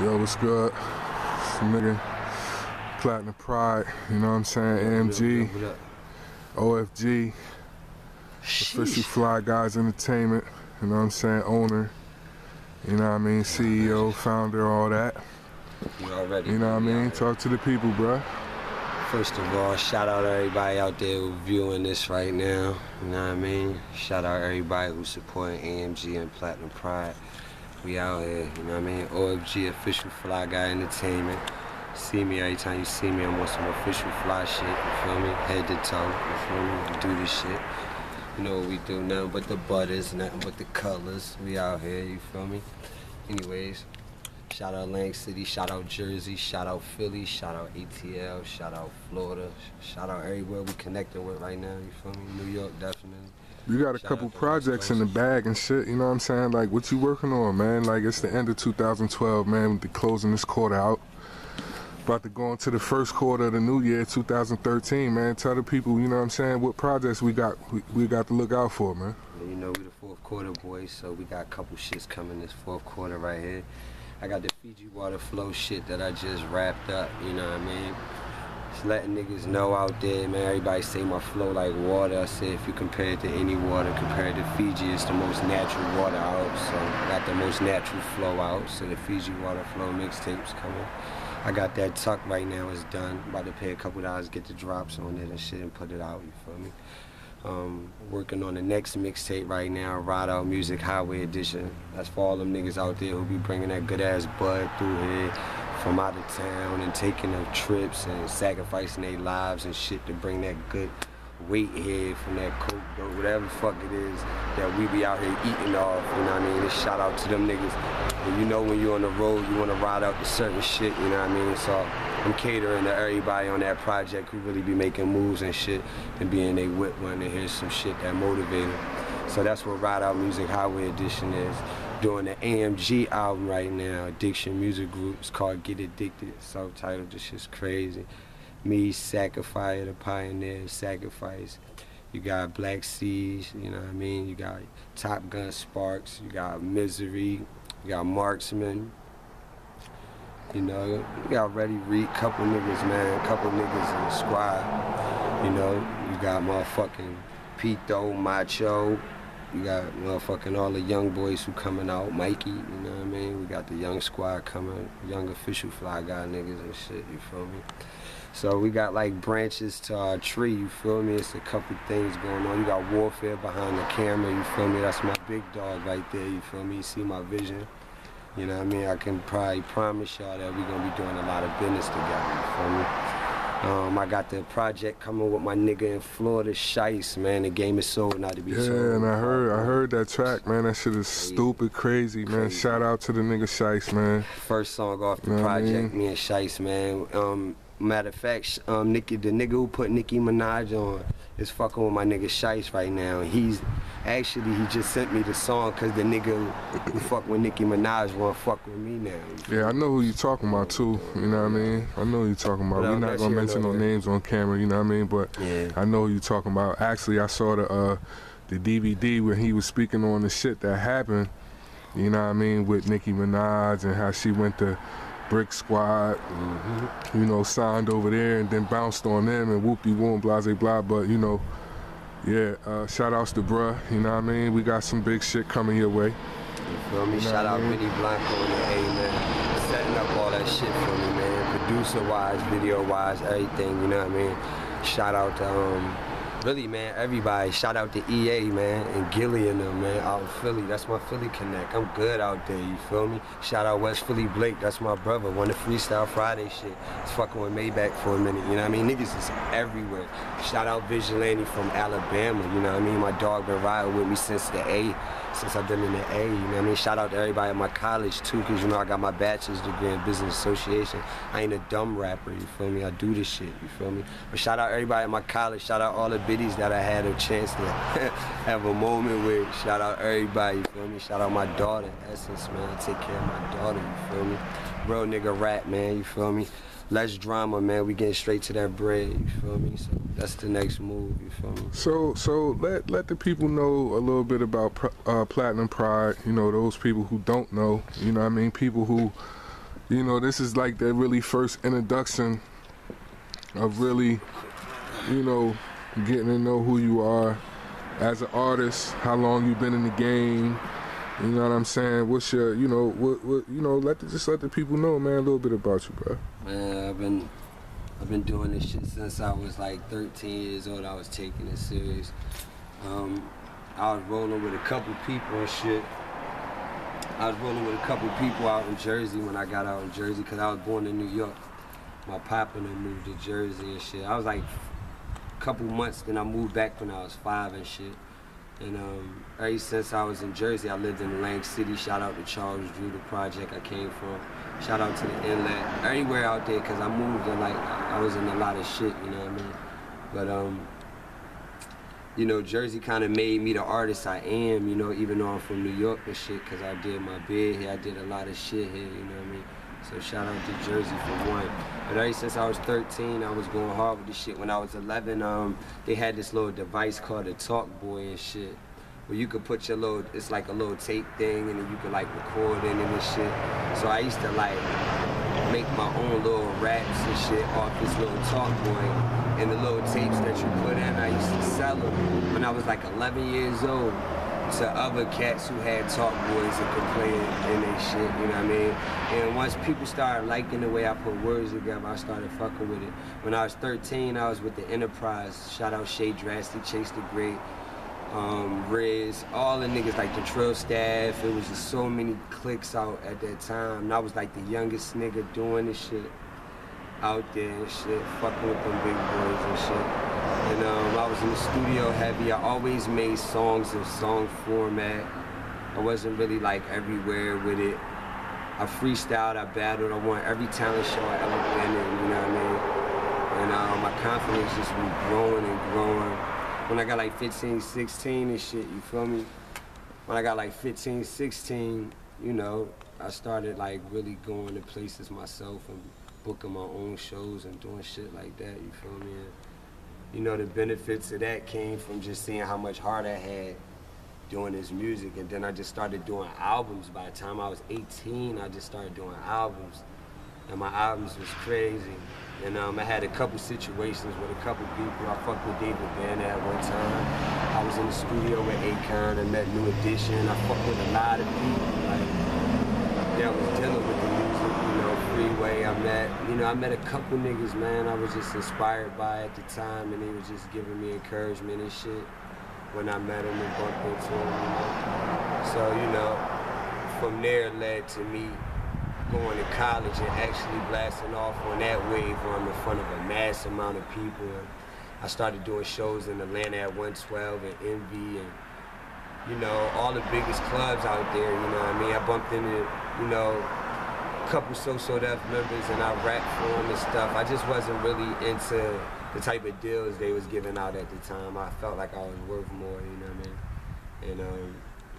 Yo, what's good? Some nigga Platinum Pride, you know what I'm saying? AMG, OFG, Official Fly Guys Entertainment, you know what I'm saying? Owner, you know what I mean? CEO, founder, all that. You already. You know what I mean? Talk to the people, bruh. First of all, shout out everybody out there who's viewing this right now. You know what I mean? Shout out everybody who's supporting AMG and Platinum Pride. We out here, you know what I mean? OFG, Official Fly Guy Entertainment. See me every time you see me, I'm on some official fly shit, you feel me? Head to toe, you feel me? We do this shit. You know what we do, nothing but the butters, nothing but the colors. We out here, you feel me? Anyways, shout out Lang City, shout out Jersey, shout out Philly, shout out ATL, shout out Florida, shout out everywhere we connecting with right now, you feel me? New York, definitely. You got a couple projects in the bag and shit, you know what I'm saying? Like, what you working on, man? Like, it's the end of 2012, man, with the closing this quarter out. About to go into the first quarter of the new year, 2013, man. Tell the people, you know what I'm saying, what projects we got to look out for, man. You know, we the fourth quarter boys, so we got a couple shits coming this fourth quarter right here. I got the Fiji water flow shit that I just wrapped up, you know what I mean? Just letting niggas know out there, man. Everybody say my flow like water. I say if you compare it to any water, compare it to Fiji, it's the most natural water out. So I got the most natural flow out. So the Fiji water flow mixtape's coming. I got that tuck right now, it's done. About to pay a couple dollars, get the drops on it and shit and put it out, you feel me? Working on the next mixtape right now, Ride Out Music Highway Edition. That's for all them niggas out there who be bringing that good ass bud through here from out of town and taking them trips and sacrificing their lives and shit to bring that good weight here from that coke, whatever the fuck it is that we be out here eating off, you know what I mean? Just shout out to them niggas. And you know when you're on the road, you want to ride out to certain shit, you know what I mean? So I'm catering to everybody on that project who really be making moves and shit and being they whip when they hear some shit that motivate them. So that's what Ride Out Music Highway Edition is. Doing the AMG album right now, Addiction Music Group. It's called Get Addicted, self-titled. This shit's crazy. Me, Sacrifice, the Pioneer, Sacrifice. You got Black Seas, you know what I mean? You got Top Gun Sparks, you got Misery, you got Marksman. You know, you got Ready Reek, couple niggas, man, couple niggas in the squad. You know, you got motherfucking Pito, Macho. You got motherfucking all the young boys who coming out, Mikey, you know what I mean? We got the young squad coming, young official fly guy niggas and shit, you feel me? So we got like branches to our tree, you feel me? It's a couple things going on. You got Warfare behind the camera, you feel me? That's my big dog right there, you feel me? You see my vision? You know what I mean? I can probably promise y'all that we're gonna be doing a lot of business together, you feel me? I got the project coming with my nigga in Florida, Shice, man. The game is sold, not to be sold. Yeah, and I heard that track, man. That shit is stupid crazy, man. Shout out to the nigga Shice, man. First song off the project, me and Shice, man. Matter of fact, the nigga who put Nicki Minaj on is fucking with my nigga Shice right now. He just sent me the song because the nigga who fuck with Nicki Minaj wanna fuck with me now. Yeah, I know who you talking about too, you know what I mean? I know who you talking about. We're not gonna mention no names on camera, you know what I mean? But yeah. I know who you talking about. Actually, I saw the DVD where he was speaking on the shit that happened, you know what I mean, with Nicki Minaj and how she went to Brick Squad, you know, signed over there and then bounced on them and whoop-de-whoop, blah, but, you know, yeah, shout outs to bruh, you know what I mean? We got some big shit coming your way. You feel me? Shout out Vinny Blanco and the A, man. Setting up all that shit for me, man. Producer-wise, video-wise, everything, you know what I mean? Shout out to, really, man, everybody. Shout out to EA, man, and Gilly and them, man, out in Philly. That's my Philly connect. I'm good out there, you feel me? Shout out West Philly Blake, that's my brother. Won the Freestyle Friday shit. It's fucking with Maybach for a minute, you know what I mean? Niggas is everywhere. Shout out Vigilante from Alabama, you know what I mean? My dog been riding with me since the A. Since I've been in the A, you know what I mean? Shout out to everybody at my college too, because you know I got my bachelor's degree in business association. I ain't a dumb rapper, you feel me? I do this shit, you feel me? But shout out everybody at my college, shout out all the biddies that I had a chance to have a moment with. Shout out everybody, you feel me? Shout out my daughter, Essence, man. I take care of my daughter, you feel me? Real nigga rap, man, you feel me? Less drama, man. We getting straight to that bread, you feel me? So that's the next move, you feel me? So let the people know a little bit about Platinum Pride, you know, those people who don't know, you know what I mean? People who, you know, this is like the really first introduction of really, you know, getting to know who you are as an artist, how long you've been in the game. You know what I'm saying? What's your, you know, what you know, just let the people know, man, a little bit about you, bro. Man, I've been doing this shit since I was like 13 years old. I was taking it serious. I was rolling with a couple people and shit. I was rolling with a couple people out in Jersey when I got out in Jersey, because I was born in New York. My papa and them moved to Jersey and shit. I was like a couple months, then I moved back when I was 5 and shit. And ever since I was in Jersey, I lived in Atlantic City. Shout out to Charles Drew, the project I came from. Shout out to the Inlet, everywhere out there, because I moved and like I was in a lot of shit, you know what I mean? But you know, Jersey kind of made me the artist I am, you know, even though I'm from New York and shit, because I did my bid here, I did a lot of shit here, you know what I mean? So shout out to Jersey for one. But ever since I was 13, I was going hard with this shit. When I was 11, they had this little device called a Talk Boy and shit, where you could put your little, it's like a little tape thing, and then you could like record in it and shit. So I used to like make my own little raps and shit off this little Talk Boy. And the little tapes that you put in, I used to sell them when I was like 11 years old to other cats who had Talk Boys and could play it in their shit, you know what I mean? And once people started liking the way I put words together, I started fucking with it. When I was 13, I was with the Enterprise. Shout out Shay Drastic, Chase the Great, Riz, all the niggas, like the Trill Staff. It was just so many cliques out at that time. And I was like the youngest nigga doing this shit out there and shit, fucking with them big boys and shit. And I was in the studio heavy. I always made songs in song format. I wasn't really like everywhere with it. I freestyled, I battled, I won every talent show I ever been in, you know what I mean? And my confidence just was growing and growing. When I got like 15, 16 and shit, you feel me? When I got like 15, 16, you know, I started like really going to places myself and booking my own shows and doing shit like that, you feel me? And, you know, the benefits of that came from just seeing how much heart I had doing this music. And then I just started doing albums. By the time I was 18, I just started doing albums. And my albums was crazy. And I had a couple situations with a couple people. I fucked with David Banner at one time. I was in the studio with Akon. I met New Edition. I fucked with a lot of people. Like, that was dealing with the music, you know, Freeway. I met a couple niggas, man, I was just inspired by at the time, and they was just giving me encouragement and shit when I met them and bumped into them, you know. So, you know, from there led to me going to college and actually blasting off on that wave where I'm in front of a mass amount of people. And I started doing shows in Atlanta at 112 and Envy and, you know, all the biggest clubs out there, you know what I mean? I bumped into, you know, a couple So Def members and I rapped for them and stuff. I just wasn't really into the type of deals they was giving out at the time. I felt like I was worth more, you know what I mean? And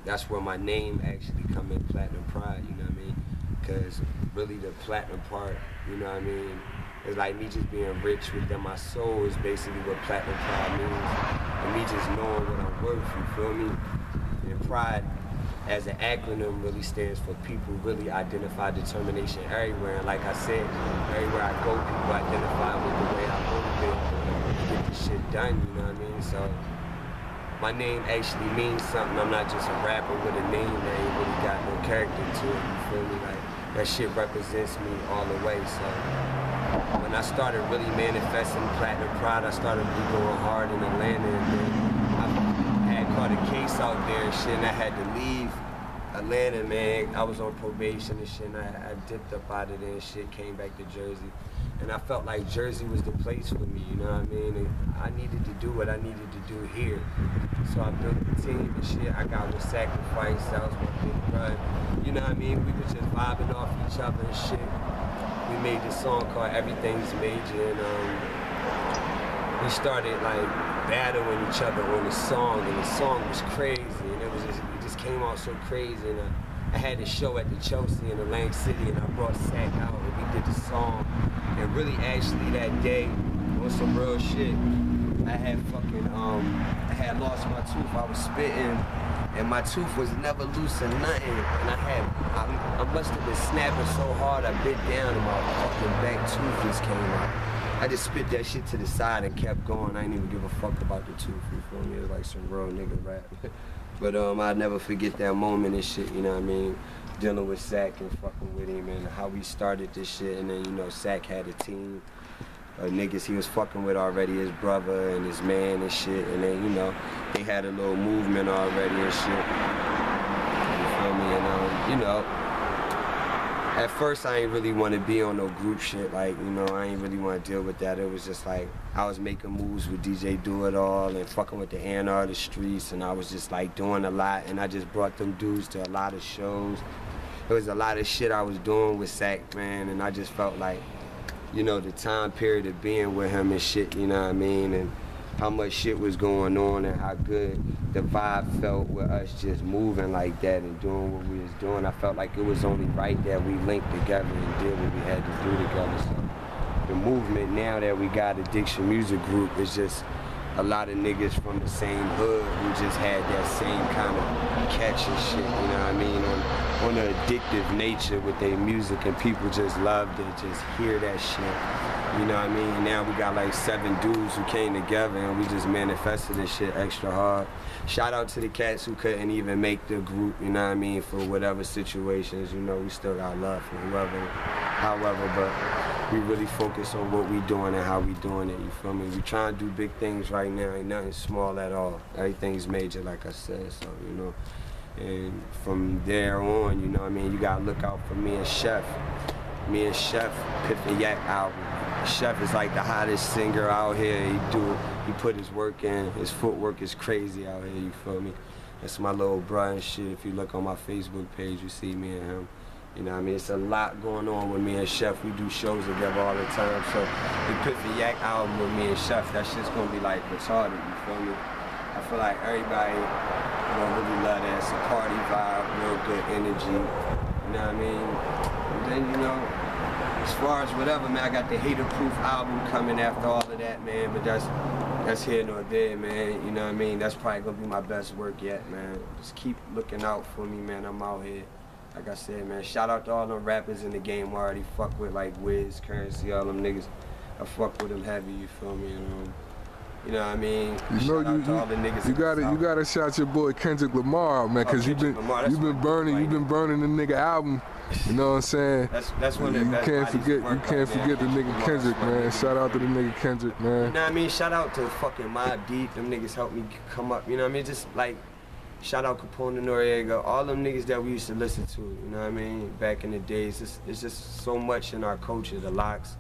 that's where my name actually come in, Platinum Pride, you know what I mean? Because really the platinum part, you know what I mean? It's like me just being rich within my soul is basically what Platinum Pride means. And me just knowing what I'm worth, you feel me? And Pride, as an acronym, really stands for people really identify determination everywhere. And like I said, everywhere I go, people identify with the way I motivate to get this shit done, you know what I mean? So my name actually means something. I'm not just a rapper with a name that ain't really got no character to it, you feel me? Like, that shit represents me all the way, so when I started really manifesting Platinum Pride, I started really going hard in Atlanta, and then I had caught a case out there and shit, and I had to leave Atlanta, man. I was on probation and shit, and I dipped up out of there and shit, came back to Jersey. And I felt like Jersey was the place for me, you know what I mean? And I needed to do what I needed to do here. So I built the team and shit. I got with Sacrifice, that was my big run. You know what I mean? We were just vibing off each other and shit. We made this song called Everything's Major, and we started like battling each other on the song, and the song was crazy, and it just came out so crazy. And I had a show at the Chelsea in Atlantic City, and I brought Sack out, and we did the song. And really, actually, that day, on some real shit, I had fucking, I had lost my tooth. I was spitting, and my tooth was never loose or nothing. And I must have been snapping so hard I bit down and my fucking back tooth just came out. I just spit that shit to the side and kept going. I didn't even give a fuck about the tooth, you feel me? It was like some real nigga rap. But I'll never forget that moment and shit, you know what I mean? Dealing with Sack and fucking with him and how we started this shit. And then, you know, Sack had a team of niggas he was fucking with already, his brother and his man and shit. And then, you know, they had a little movement already and shit. You feel me? And, you know, at first I ain't really want to be on no group shit. Like, you know, I ain't really want to deal with that. It was just like, I was making moves with DJ Do It All and fucking with the A&R of the streets. And I was just like doing a lot. And I just brought them dudes to a lot of shows. There was a lot of shit I was doing with Sack, man. And I just felt like, you know, the time period of being with him and shit, you know what I mean? And how much shit was going on and how good the vibe felt with us just moving like that and doing what we was doing. I felt like it was only right that we linked together and did what we had to do together. So the movement now that we got Addiction Music Group is just a lot of niggas from the same hood who just had that same kind of catch and shit, you know what I mean? On the addictive nature with their music, and people just love to just hear that shit, you know what I mean? And now we got like 7 dudes who came together and we just manifested this shit extra hard. Shout out to the cats who couldn't even make the group, you know what I mean, for whatever situations, you know, we still got love for whoever, however, but we really focus on what we doing and how we doing it, you feel me? We trying to do big things right now, ain't nothing small at all. Everything's major, like I said, so, you know. And from there on, you know what I mean, you gotta look out for me and Chef. Me and Chef, Piff and Yak album. Chef is like the hottest singer out here. He put his work in. His footwork is crazy out here, you feel me? That's my little brother and shit. If you look on my Facebook page, you see me and him. You know what I mean? It's a lot going on with me and Chef. We do shows together all the time. So the Piff and Yak album with me and Chef, that shit's gonna be like retarded, you feel me? I feel like everybody really love that. It's a party vibe, real good energy. You know what I mean? And then, you know, as far as whatever, man, I got the Hater Proof album coming after all of that, man. But that's here nor there, man. You know what I mean? That's probably gonna be my best work yet, man. Just keep looking out for me, man. I'm out here. Like I said, man, shout out to all them rappers in the game I already fuck with, like Wiz, Currency, all them niggas. I fuck with them heavy, you feel me? And, you know what I mean? You know, you gotta shout your boy Kendrick Lamar out, man, cause you've been burning the nigga album. You know what I'm saying? That's one of the best. You can't forget the nigga Kendrick, man. Shout out to the nigga Kendrick, man. You know what I mean? Shout out to fucking Mobb Deep. Them niggas helped me come up. You know what I mean? Just like shout out Capone and Noriega, all them niggas that we used to listen to. You know what I mean? Back in the days, it's just so much in our culture. The Locks.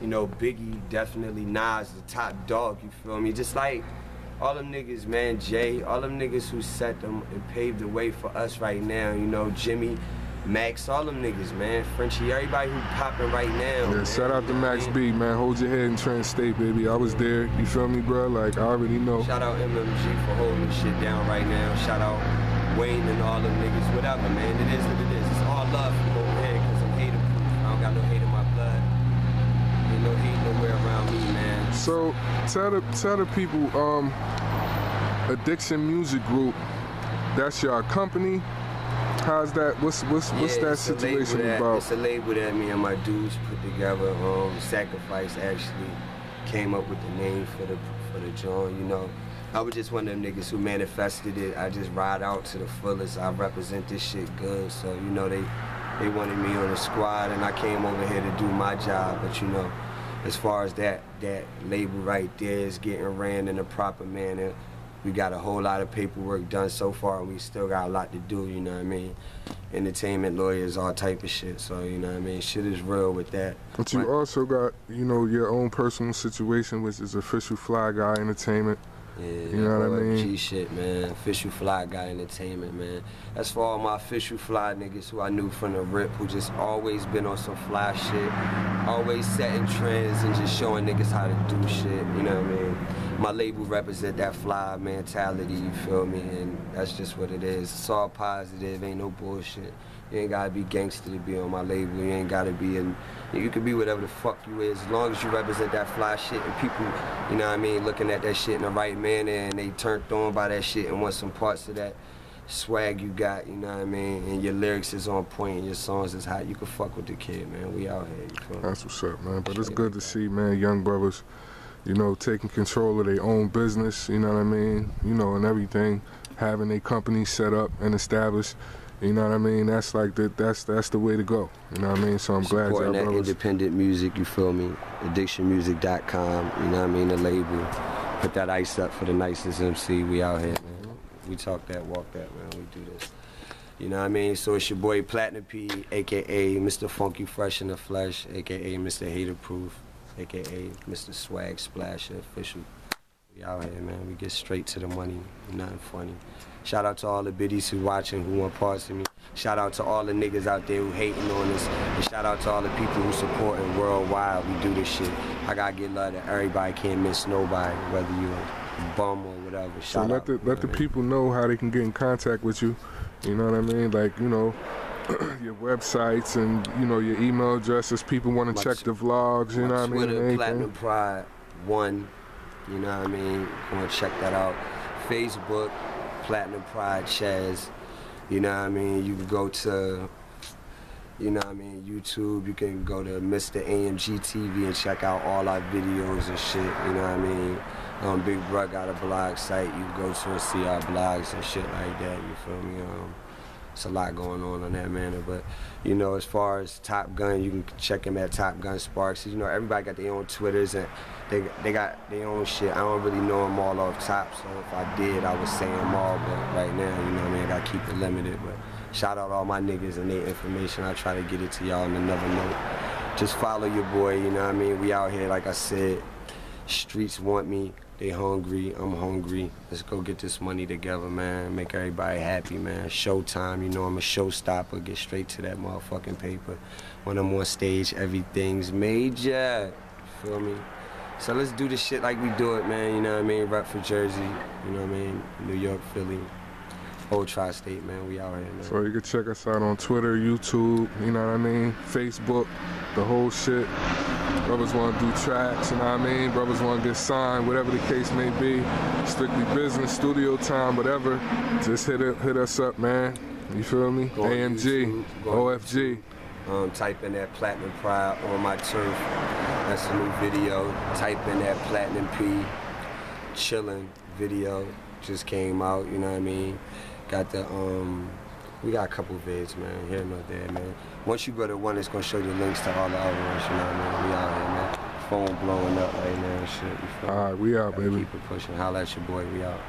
You know, Biggie, definitely Nas, the top dog, you feel me? Just like all them niggas, man, Jay, all them niggas who set them and paved the way for us right now, you know, Jimmy, Max, all them niggas, man, Frenchie, everybody who popping right now. Yeah, man. Shout out to Max B, man, hold your head in Trent State, baby. I was there, you feel me, bro? Like, I already know. Shout out MMG for holding shit down right now. Shout out Wayne and all them niggas, whatever, man. It is what it is. It's all love from over here, because I'm hater proof. I don't got no hate in my blood. No hate nowhere around me, man. So tell the people, Addiction Music Group, that's your company. How's that? What's that situation about? It's a label that me and my dudes put together. Sacrifice actually came up with the name for the joint. You know, I was just one of them niggas who manifested it. I just ride out to the fullest. I represent this shit good, so you know they wanted me on the squad, and I came over here to do my job. But you know, as far as that label right there is getting ran in a proper manner, we got a whole lot of paperwork done so far, and we still got a lot to do, you know what I mean? Entertainment lawyers, all type of shit, so, you know what I mean? Shit is real with that. But you also got, you know, your own personal situation, which is Official Fly Guy Entertainment. Yeah, you know what I mean? OFG shit, man. Official Fly Guy Entertainment, man. That's for all my Official Fly niggas who I knew from the rip, who just always been on some fly shit, always setting trends and just showing niggas how to do shit, you know what I mean? My label represent that fly mentality, you feel me? And that's just what it is. It's all positive, ain't no bullshit. You ain't gotta be gangster to be on my label. You ain't gotta be in, you can be whatever the fuck you is, as long as you represent that fly shit and people, you know what I mean, looking at that shit in the right manner and they turned on by that shit and want some parts of that. swag you got, you know what I mean, and your lyrics is on point and your songs is hot, you can fuck with the kid, man. We out here, you feel me? That's what's up, man. But it's good to see, man, young brothers, you know, taking control of their own business, you know what I mean, you know, and everything, having their company set up and established, you know what I mean. That's like that's the way to go, you know what I mean. So I'm glad y'all that brothers. Independent music, you feel me? Addictionmusic.com, you know what I mean, the label. Put that ice up for the nicest MC. We out here, man. We talk that, walk that, man. We do this. You know what I mean? So it's your boy Platinum P, a.k.a. Mr. Funky Fresh in the Flesh, a.k.a. Mr. Hater Proof, a.k.a. Mr. Swag Splasher Official. We out here, man. We get straight to the money. Nothing funny. Shout out to all the biddies who watching, who want parts of me. Shout out to all the niggas out there who hating on us. And shout out to all the people who supporting worldwide. We do this shit. I gotta get love to everybody. Can't miss nobody, whether you a bum or whatever. Shout so out, let the people know how they can get in contact with you. You know what I mean? Like, you know, your websites and, you know, your email addresses. People want to check the vlogs, you know what I mean? Twitter, Platinum Pride 1, you know what I mean? Come on, check that out. Facebook, Platinum Pride Chaz, you know what I mean? You can go to, you know what I mean, YouTube. You can go to Mr. AMG TV and check out all our videos and shit, you know what I mean? Big Bruh got a blog site. You can go to and see our blogs and shit like that, you feel me? It's a lot going on that manner, but you know, as far as Top Gun, you can check him at Top Gun Sparks. You know, everybody got their own Twitters and they got their own shit. I don't really know them all off top, so if I did, I would say them all, but right now, you know what I mean, I gotta keep it limited. But shout out all my niggas and their information. I try to get it to y'all on another note. Just follow your boy, you know what I mean? We out here, like I said, streets want me. They hungry, I'm hungry. Let's go get this money together, man. Make everybody happy, man. Showtime, you know I'm a showstopper. Get straight to that motherfucking paper. When I'm on stage, everything's major. Feel me? So let's do this shit like we do it, man. You know what I mean? Rep for Jersey, you know what I mean? New York, Philly, whole tri-state, man. We out here, man. So you can check us out on Twitter, YouTube, you know what I mean? Facebook, the whole shit. Brothers want to do tracks, you know what I mean? Brothers want to get signed, whatever the case may be. Strictly business, studio time, whatever. Just hit us up, man. You feel me? Go AMG, OFG. Type in that Platinum Pride on my turf. That's a new video. Type in that Platinum P, chillin' video. Just came out, you know what I mean? Got the, we got a couple vids, man, here and there, man. Once you go to one, it's gonna show you links to all the other ones, you know what I mean? We out here, man. Phone blowing up right now and shit. All right, we out, baby. Keep it pushing. Holla at your boy, we out.